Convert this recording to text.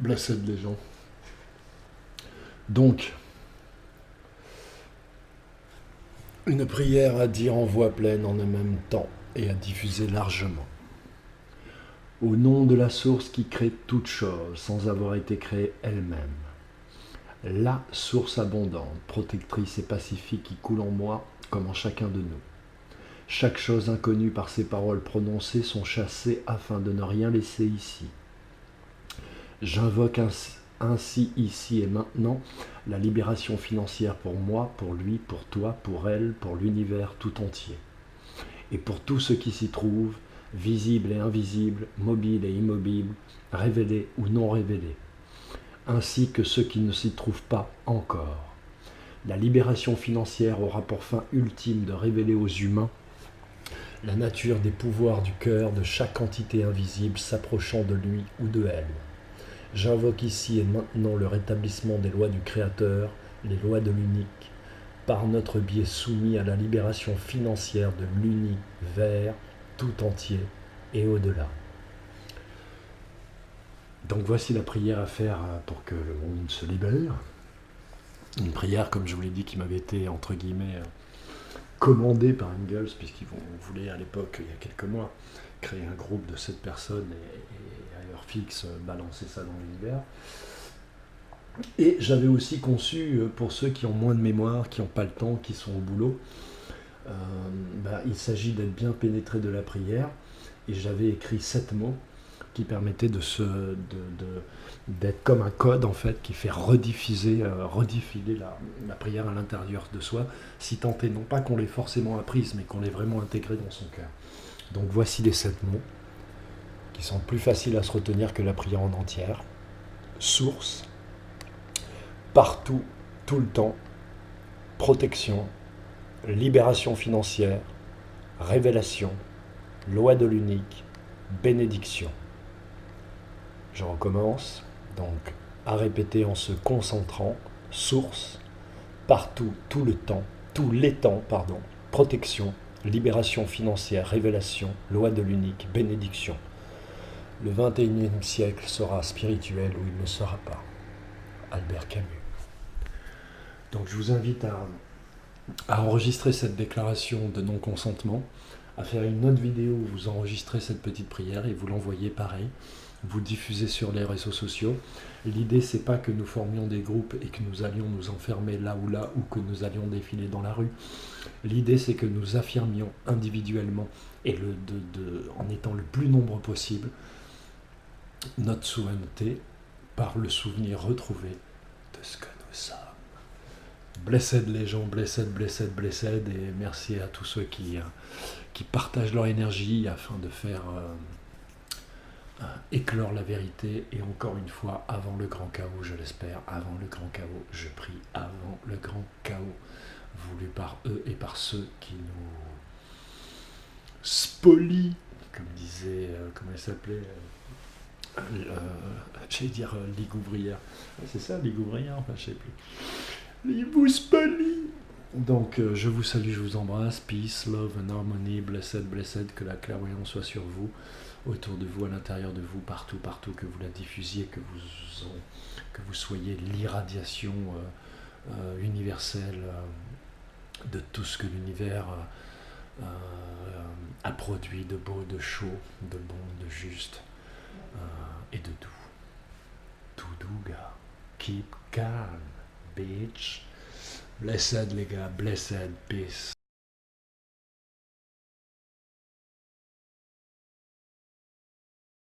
Blessed les gens. Donc, une prière à dire en voix pleine en un même temps et à diffuser largement. Au nom de la source qui crée toute chose sans avoir été créée elle-même. La source abondante, protectrice et pacifique qui coule en moi comme en chacun de nous. Chaque chose inconnue par ces paroles prononcées sont chassées afin de ne rien laisser ici. J'invoque ainsi ici et maintenant la libération financière pour moi, pour lui, pour toi, pour elle, pour l'univers tout entier. Et pour tout ce qui s'y trouve, visible et invisible, mobile et immobile, révélé ou non révélé, ainsi que ceux qui ne s'y trouvent pas encore. La libération financière aura pour fin ultime de révéler aux humains la nature des pouvoirs du cœur de chaque entité invisible s'approchant de lui ou de elle. J'invoque ici et maintenant le rétablissement des lois du Créateur, les lois de l'unique, par notre biais soumis à la libération financière de l'univers tout entier et au-delà. Donc voici la prière à faire pour que le monde se libère. Une prière, comme je vous l'ai dit, qui m'avait été, entre guillemets, commandée par Engels, puisqu'ils voulaient à l'époque, il y a quelques mois, créer un groupe de 7 personnes et à heure fixe balancer ça dans l'univers. Et j'avais aussi conçu, pour ceux qui ont moins de mémoire, qui n'ont pas le temps, qui sont au boulot, il s'agit d'être bien pénétré de la prière, et j'avais écrit 7 mots qui permettaient d'être comme un code en fait, qui fait rediffuser la prière à l'intérieur de soi, si tant est non pas qu'on l'ait forcément apprise, mais qu'on l'ait vraiment intégrée dans son cœur. Donc voici les 7 mots, qui sont plus faciles à se retenir que la prière en entière. Source, partout, tout le temps, protection, libération financière, révélation, loi de l'unique, bénédiction. Je recommence, donc à répéter en se concentrant. Source, partout, tous les temps, protection, libération financière, révélation, loi de l'unique, bénédiction. Le 21e siècle sera spirituel ou il ne sera pas. Albert Camus. Donc je vous invite à enregistrer cette déclaration de non-consentement, à faire une autre vidéo où vous enregistrez cette petite prière et vous l'envoyez pareil, vous diffusez sur les réseaux sociaux. L'idée, c'est pas que nous formions des groupes et que nous allions nous enfermer là ou que nous allions défiler dans la rue. L'idée, c'est que nous affirmions individuellement et en étant le plus nombreux possible notre souveraineté par le souvenir retrouvé de ce que nous sommes. Blessed les gens, blessed, blessed, blessed, et merci à tous ceux qui partagent leur énergie afin de faire éclore la vérité, et encore une fois, avant le grand chaos, je l'espère, avant le grand chaos, je prie, avant le grand chaos, voulu par eux et par ceux qui nous spolient, comme disait, comment elle s'appelait, j'allais dire Ligue ouvrière, c'est ça, Ligue ouvrière, enfin je sais plus. Il vous spolie. Donc je vous salue, je vous embrasse. Peace, love and harmony, blessed, blessed, que la clairvoyance soit sur vous, autour de vous, à l'intérieur de vous, partout, partout, que vous la diffusiez, que vous soyez l'irradiation universelle de tout ce que l'univers a produit de beau, de chaud, de bon, de juste et de doux. Tout doux, gars. Keep calm. Bitch. Blessed les gars, blessed, peace.